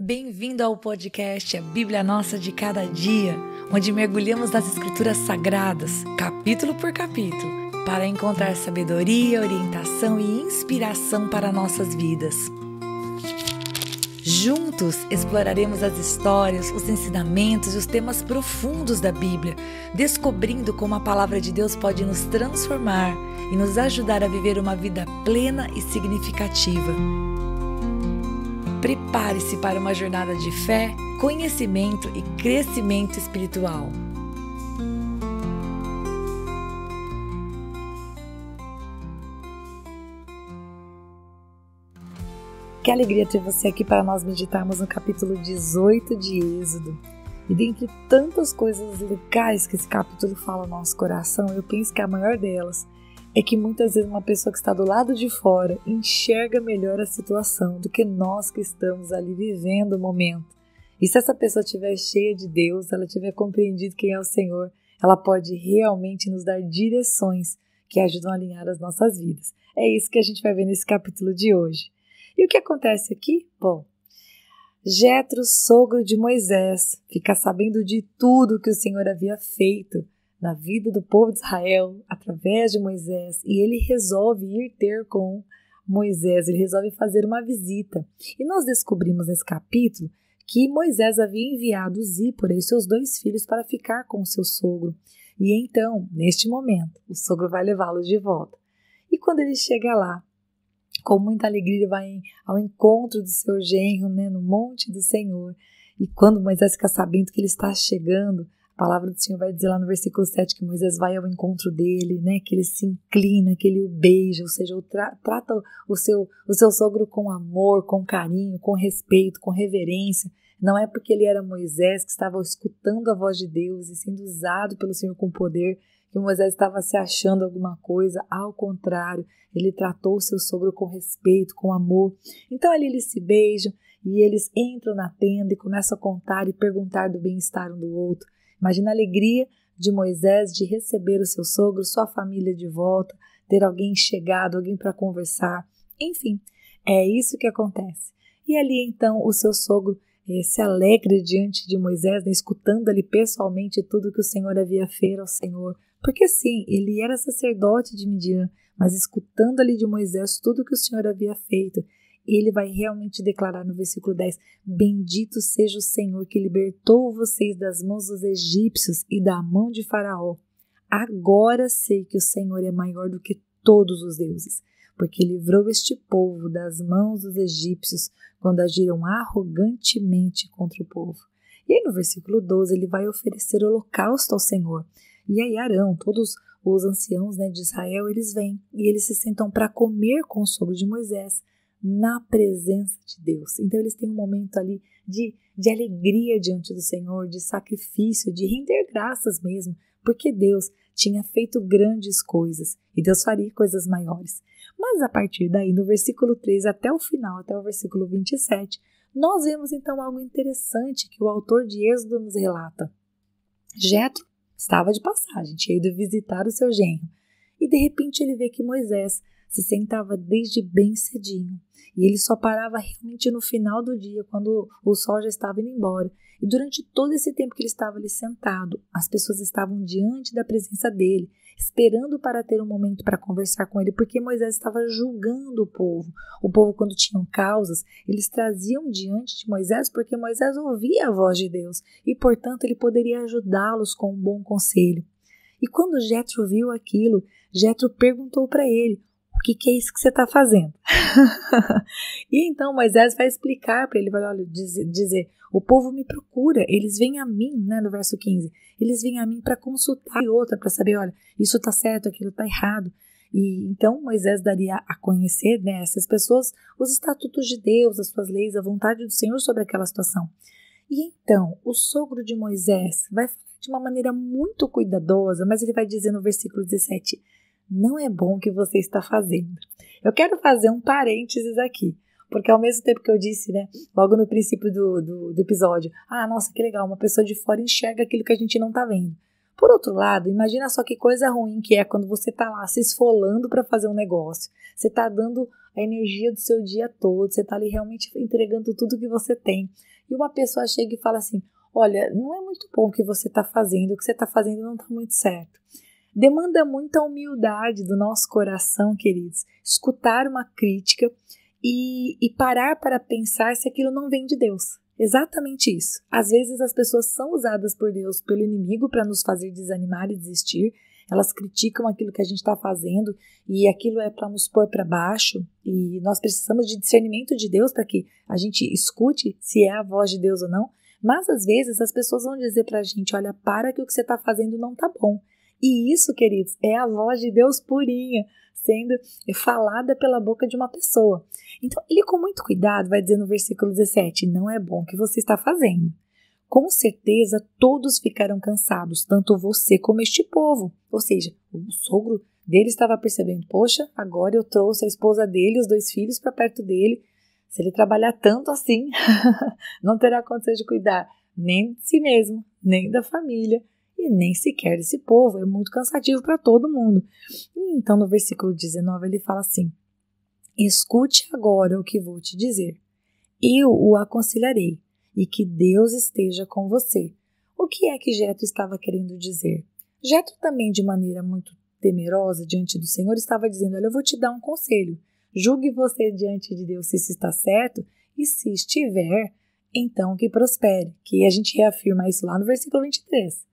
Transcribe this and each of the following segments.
Bem-vindo ao podcast A Bíblia Nossa de Cada Dia, onde mergulhamos nas Escrituras Sagradas, capítulo por capítulo, para encontrar sabedoria, orientação e inspiração para nossas vidas. Juntos exploraremos as histórias, os ensinamentos e os temas profundos da Bíblia, descobrindo como a palavra de Deus pode nos transformar e nos ajudar a viver uma vida plena e significativa. Prepare-se para uma jornada de fé, conhecimento e crescimento espiritual. Que alegria ter você aqui para nós meditarmos no capítulo 18 de Êxodo. E dentre tantas coisas legais que esse capítulo fala ao nosso coração, eu penso que a maior delas é que muitas vezes uma pessoa que está do lado de fora enxerga melhor a situação do que nós que estamos ali vivendo o momento. E se essa pessoa estiver cheia de Deus, ela tiver compreendido quem é o Senhor, ela pode realmente nos dar direções que ajudam a alinhar as nossas vidas. É isso que a gente vai ver nesse capítulo de hoje. E o que acontece aqui? Bom, Jetro, sogro de Moisés, fica sabendo de tudo que o Senhor havia feito na vida do povo de Israel, através de Moisés, e ele resolve ir ter com Moisés, ele resolve fazer uma visita. E nós descobrimos nesse capítulo que Moisés havia enviado Zípora e seus 2 filhos para ficar com o seu sogro. E então, neste momento, o sogro vai levá-los de volta. E quando ele chega lá, com muita alegria, ele vai ao encontro do seu genro, no monte do Senhor. E quando Moisés fica sabendo que ele está chegando, a palavra do Senhor vai dizer lá no versículo 7 que Moisés vai ao encontro dele, que ele se inclina, que ele o beija, ou seja, trata o seu sogro com amor, com carinho, com respeito, com reverência. Não é porque ele era Moisés que estava escutando a voz de Deus e sendo usado pelo Senhor com poder que Moisés estava se achando alguma coisa. Ao contrário, ele tratou o seu sogro com respeito, com amor. Então ali eles se beijam e eles entram na tenda e começam a contar e perguntar do bem-estar um do outro. Imagina a alegria de Moisés de receber o seu sogro, sua família de volta, ter alguém chegado, alguém para conversar. Enfim, é isso que acontece. E ali então o seu sogro se alegra diante de Moisés, escutando ali pessoalmente tudo que o Senhor havia feito ao Senhor. Porque sim, ele era sacerdote de Midian, mas escutando ali de Moisés tudo que o Senhor havia feito, ele vai realmente declarar no versículo 10, bendito seja o Senhor que libertou vocês das mãos dos egípcios e da mão de Faraó. Agora sei que o Senhor é maior do que todos os deuses, porque livrou este povo das mãos dos egípcios quando agiram arrogantemente contra o povo. E aí no versículo 12 ele vai oferecer holocausto ao Senhor. E aí Arão, todos os anciãos de Israel, eles vêm e eles se sentam para comer com o sogro de Moisés, na presença de Deus. Então eles têm um momento ali de alegria diante do Senhor, de sacrifício, de render graças mesmo, porque Deus tinha feito grandes coisas e Deus faria coisas maiores. Mas a partir daí, no versículo 3 até o final, até o versículo 27, nós vemos então algo interessante que o autor de Êxodo nos relata. Jetro estava de passagem, tinha ido visitar o seu genro, e de repente ele vê que Moisés se sentava desde bem cedinho, e ele só parava realmente no final do dia, quando o sol já estava indo embora. E durante todo esse tempo que ele estava ali sentado, as pessoas estavam diante da presença dele, esperando para ter um momento para conversar com ele, porque Moisés estava julgando o povo. O povo, quando tinham causas, eles traziam diante de Moisés, porque Moisés ouvia a voz de Deus, e portanto ele poderia ajudá-los com um bom conselho. E quando Jetro viu aquilo, Jetro perguntou para ele, o que é isso que você está fazendo? E então Moisés vai explicar para ele, vai dizer, o povo me procura, eles vêm a mim, no verso 15, eles vêm a mim para consultar e outra, para saber, olha, isso está certo, aquilo está errado. E então Moisés daria a conhecer essas pessoas os estatutos de Deus, as suas leis, a vontade do Senhor sobre aquela situação. E então o sogro de Moisés vai falar de uma maneira muito cuidadosa, mas ele vai dizer no versículo 17, não é bom o que você está fazendo. Eu quero fazer um parênteses aqui, porque ao mesmo tempo que eu disse, logo no princípio do episódio, nossa, que legal, uma pessoa de fora enxerga aquilo que a gente não está vendo. Por outro lado, imagina só que coisa ruim que é quando você está lá se esfolando para fazer um negócio, você está dando a energia do seu dia todo, você está ali realmente entregando tudo que você tem. E uma pessoa chega e fala assim, olha, não é muito bom o que você está fazendo, o que você está fazendo não está muito certo. Demanda muita humildade do nosso coração, queridos, escutar uma crítica e parar para pensar se aquilo não vem de Deus. Exatamente isso. Às vezes as pessoas são usadas por Deus, pelo inimigo, para nos fazer desanimar e desistir. Elas criticam aquilo que a gente está fazendo e aquilo é para nos pôr para baixo. E nós precisamos de discernimento de Deus para que a gente escute se é a voz de Deus ou não. Mas às vezes as pessoas vão dizer para a gente, olha, para que o que você está fazendo não está bom. E isso, queridos, é a voz de Deus purinha, sendo falada pela boca de uma pessoa. Então, ele com muito cuidado vai dizer no versículo 17, não é bom o que você está fazendo. Com certeza, todos ficaram cansados, tanto você como este povo. Ou seja, o sogro dele estava percebendo, poxa, agora eu trouxe a esposa dele, os 2 filhos para perto dele. Se ele trabalhar tanto assim, não terá condições de cuidar nem de si mesmo, nem da família. E nem sequer desse povo, é muito cansativo para todo mundo. E então no versículo 19 ele fala assim, escute agora o que vou te dizer. Eu o aconselharei e que Deus esteja com você. O que é que Jetro estava querendo dizer? Jetro também de maneira muito temerosa diante do Senhor estava dizendo, olha, eu vou te dar um conselho. Julgue você diante de Deus se isso está certo e se estiver, então que prospere. Que a gente reafirma isso lá no versículo 23.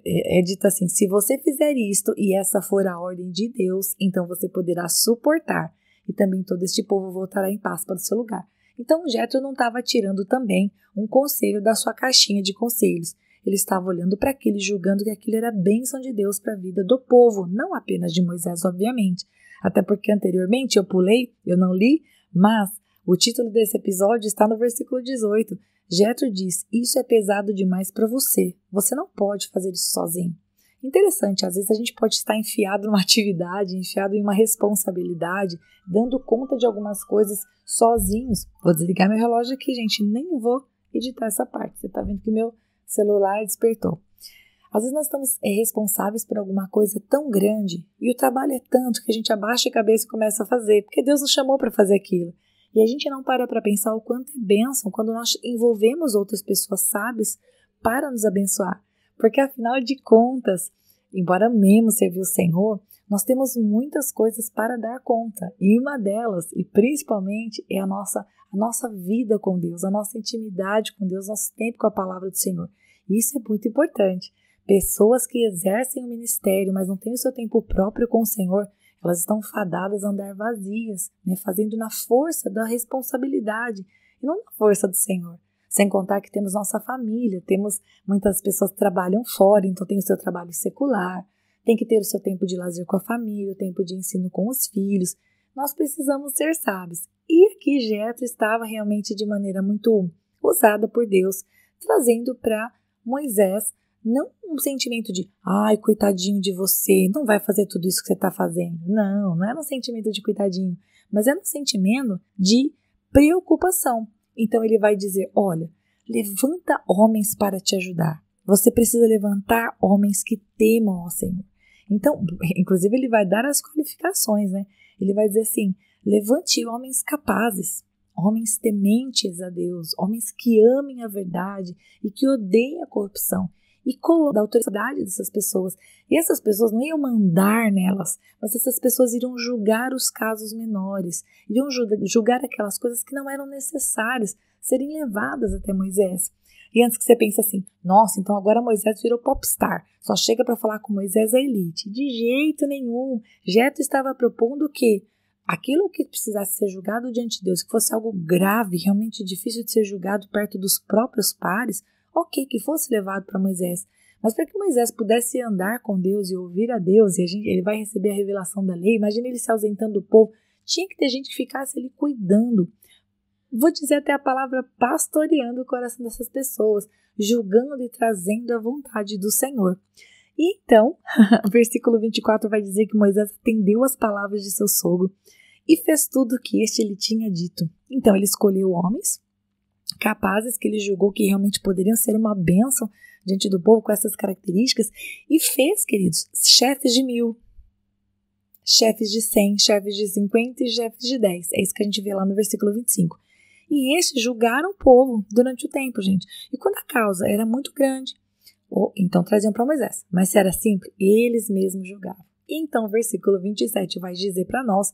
É dito assim, se você fizer isto e essa for a ordem de Deus, então você poderá suportar e também todo este povo voltará em paz para o seu lugar. Então Jetro não estava tirando também um conselho da sua caixinha de conselhos. Ele estava olhando para aquilo e julgando que aquilo era bênção de Deus para a vida do povo, não apenas de Moisés, obviamente. Até porque anteriormente eu pulei, eu não li, mas o título desse episódio está no versículo 18. Jetro diz, isso é pesado demais para você. Você não pode fazer isso sozinho. Interessante, às vezes a gente pode estar enfiado numa atividade, enfiado em uma responsabilidade, dando conta de algumas coisas sozinhos. Vou desligar meu relógio aqui, gente, nem vou editar essa parte. Você está vendo que meu celular despertou. Às vezes nós estamos responsáveis por alguma coisa tão grande e o trabalho é tanto que a gente abaixa a cabeça e começa a fazer, porque Deus nos chamou para fazer aquilo. E a gente não para pensar o quanto é bênção quando nós envolvemos outras pessoas sábias para nos abençoar. Porque afinal de contas, embora amemos servir o Senhor, nós temos muitas coisas para dar conta. E uma delas, e principalmente, é a nossa vida com Deus, a nossa intimidade com Deus, nosso tempo com a palavra do Senhor. Isso é muito importante. Pessoas que exercem o ministério, mas não têm o seu tempo próprio com o Senhor, elas estão fadadas a andar vazias, fazendo na força da responsabilidade e não na força do Senhor. Sem contar que temos nossa família, temos muitas pessoas que trabalham fora, então tem o seu trabalho secular, tem que ter o seu tempo de lazer com a família, o tempo de ensino com os filhos. Nós precisamos ser sábios. E aqui Jetro estava realmente de maneira muito usada por Deus, trazendo para Moisés não um sentimento de, ai, coitadinho de você, não vai fazer tudo isso que você está fazendo. Não era um sentimento de coitadinho, mas era um sentimento de preocupação. Então ele vai dizer, olha, levanta homens para te ajudar. Você precisa levantar homens que temam ao Senhor. Então, inclusive ele vai dar as qualificações, Ele vai dizer assim, levante homens capazes, homens tementes a Deus, homens que amem a verdade e que odeiem a corrupção. E da autoridade dessas pessoas. E essas pessoas não iam mandar nelas, mas essas pessoas iriam julgar os casos menores, iriam julgar aquelas coisas que não eram necessárias serem levadas até Moisés. E antes que você pense assim, nossa, então agora Moisés virou popstar, só chega para falar com Moisés a elite. De jeito nenhum. Jetro estava propondo que aquilo que precisasse ser julgado diante de Deus, que fosse algo grave, realmente difícil de ser julgado perto dos próprios pares, ok, que fosse levado para Moisés, mas para que Moisés pudesse andar com Deus e ouvir a Deus, e ele vai receber a revelação da lei, imagina ele se ausentando do povo, tinha que ter gente que ficasse ali cuidando, vou dizer até a palavra pastoreando o coração dessas pessoas, julgando e trazendo a vontade do Senhor. E então, o versículo 24 vai dizer que Moisés atendeu as palavras de seu sogro e fez tudo o que este lhe tinha dito. Então ele escolheu homens capazes que ele julgou que realmente poderiam ser uma bênção diante do povo com essas características e fez, queridos, chefes de 1000. chefes de 100, chefes de 50 e chefes de 10. É isso que a gente vê lá no versículo 25. E estes julgaram o povo durante o tempo, gente. E quando a causa era muito grande, então traziam para Moisés. Mas se era simples, eles mesmos julgavam. E então o versículo 27 vai dizer para nós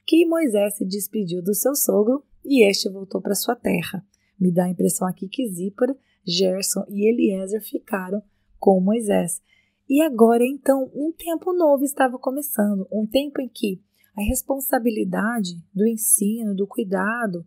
que Moisés se despediu do seu sogro e este voltou para sua terra. Me dá a impressão aqui que Zípora, Gerson e Eliezer ficaram com Moisés. E agora, então, um tempo novo estava começando, um tempo em que a responsabilidade do ensino, do cuidado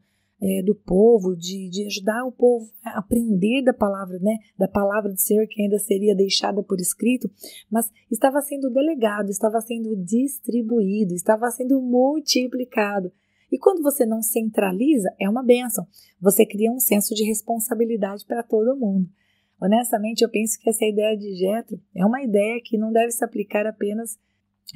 do povo, de ajudar o povo a aprender da palavra, né, da palavra do Senhor que ainda seria deixada por escrito, mas estava sendo delegado, estava sendo distribuído, estava sendo multiplicado. E quando você não centraliza, é uma bênção. Você cria um senso de responsabilidade para todo mundo. Honestamente, eu penso que essa ideia de Jétro é uma ideia que não deve se aplicar apenas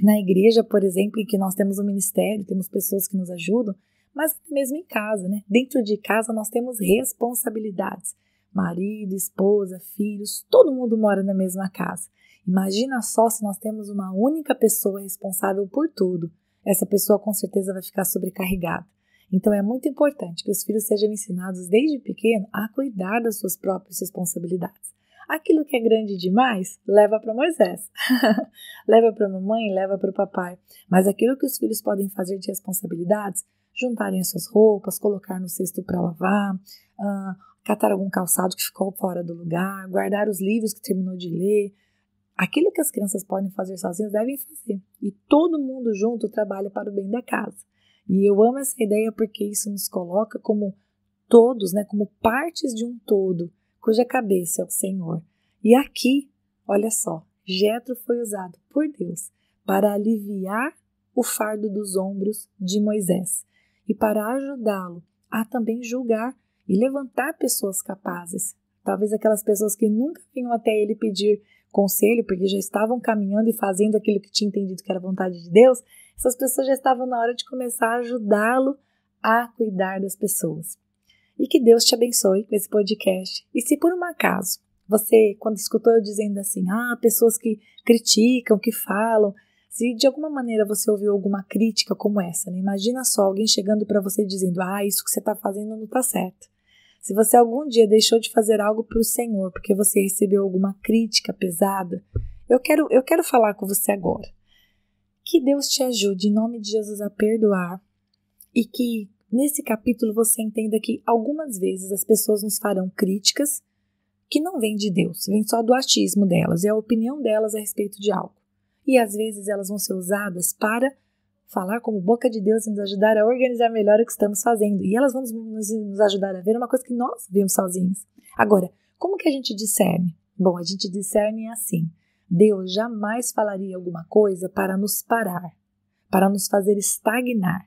na igreja, por exemplo, em que nós temos um ministério, temos pessoas que nos ajudam, mas até mesmo em casa, né? Dentro de casa nós temos responsabilidades. Marido, esposa, filhos, todo mundo mora na mesma casa. Imagina só se nós temos uma única pessoa responsável por tudo. Essa pessoa com certeza vai ficar sobrecarregada. Então é muito importante que os filhos sejam ensinados desde pequeno a cuidar das suas próprias responsabilidades. Aquilo que é grande demais, leva para Moisés. Leva para a mamãe, leva para o papai. Mas aquilo que os filhos podem fazer de responsabilidades, juntarem as suas roupas, colocar no cesto para lavar, catar algum calçado que ficou fora do lugar, guardar os livros que terminou de ler. Aquilo que as crianças podem fazer sozinhas, devem fazer. E todo mundo junto trabalha para o bem da casa. E eu amo essa ideia porque isso nos coloca como todos, né, como partes de um todo, cuja cabeça é o Senhor. E aqui, olha só, Jétro foi usado por Deus para aliviar o fardo dos ombros de Moisés e para ajudá-lo a também julgar e levantar pessoas capazes. Talvez aquelas pessoas que nunca vinham até ele pedir conselho, porque já estavam caminhando e fazendo aquilo que tinha entendido que era a vontade de Deus, essas pessoas já estavam na hora de começar a ajudá-lo a cuidar das pessoas. E que Deus te abençoe com esse podcast. E se por um acaso você, quando escutou eu dizendo assim, pessoas que criticam, que falam, se de alguma maneira você ouviu alguma crítica como essa, né? Imagina só alguém chegando para você dizendo, isso que você está fazendo não está certo. Se você algum dia deixou de fazer algo para o Senhor porque você recebeu alguma crítica pesada, eu quero falar com você agora. Que Deus te ajude, em nome de Jesus, a perdoar e que nesse capítulo você entenda que algumas vezes as pessoas nos farão críticas que não vêm de Deus, vêm só do achismo delas, é a opinião delas a respeito de algo. E às vezes elas vão ser usadas para falar como boca de Deus e nos ajudar a organizar melhor o que estamos fazendo. E elas vão nos ajudar a ver uma coisa que nós vimos sozinhos. Agora, como que a gente discerne? Bom, a gente discerne assim. Deus jamais falaria alguma coisa para nos parar, para nos fazer estagnar.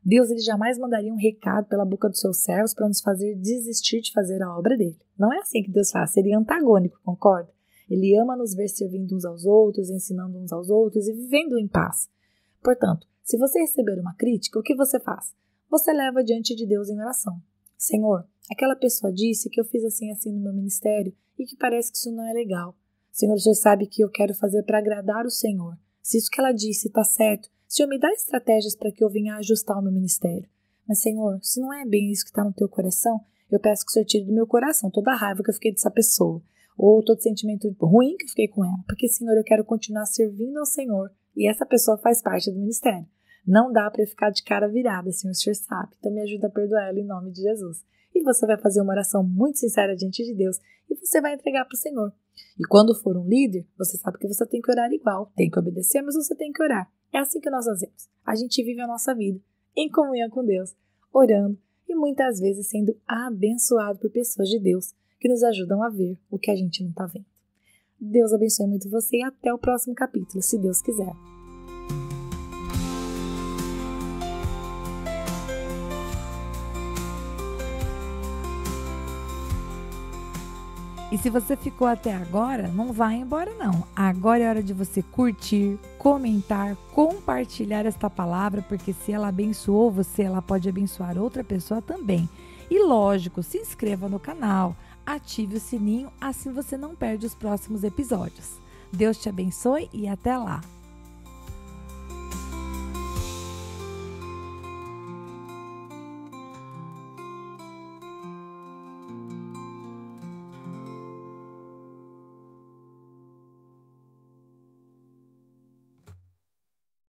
Deus ele jamais mandaria um recado pela boca dos seus servos para nos fazer desistir de fazer a obra dele. Não é assim que Deus faz, seria antagônico, concorda? Ele ama nos ver servindo uns aos outros, ensinando uns aos outros e vivendo em paz. Portanto, se você receber uma crítica, o que você faz? Você leva diante de Deus em oração. Senhor, aquela pessoa disse que eu fiz assim no meu ministério e que parece que isso não é legal. Senhor, você sabe que eu quero fazer para agradar o Senhor. Se isso que ela disse está certo, Senhor, me dá estratégias para que eu venha ajustar o meu ministério. Mas, Senhor, se não é bem isso que está no teu coração, eu peço que o Senhor tire do meu coração toda a raiva que eu fiquei dessa pessoa, ou todo sentimento ruim que eu fiquei com ela, porque, Senhor, eu quero continuar servindo ao Senhor, e essa pessoa faz parte do ministério. Não dá para eu ficar de cara virada, Senhor, o Senhor sabe. Então me ajuda a perdoar ela em nome de Jesus. E você vai fazer uma oração muito sincera diante de Deus e você vai entregar para o Senhor. E quando for um líder, você sabe que você tem que orar igual. Tem que obedecer, mas você tem que orar. É assim que nós fazemos. A gente vive a nossa vida em comunhão com Deus, orando e muitas vezes sendo abençoado por pessoas de Deus que nos ajudam a ver o que a gente não está vendo. Deus abençoe muito você e até o próximo capítulo, se Deus quiser. E se você ficou até agora, não vai embora não. Agora é hora de você curtir, comentar, compartilhar esta palavra, porque se ela abençoou você, ela pode abençoar outra pessoa também. E lógico, se inscreva no canal, ative o sininho, assim você não perde os próximos episódios. Deus te abençoe e até lá!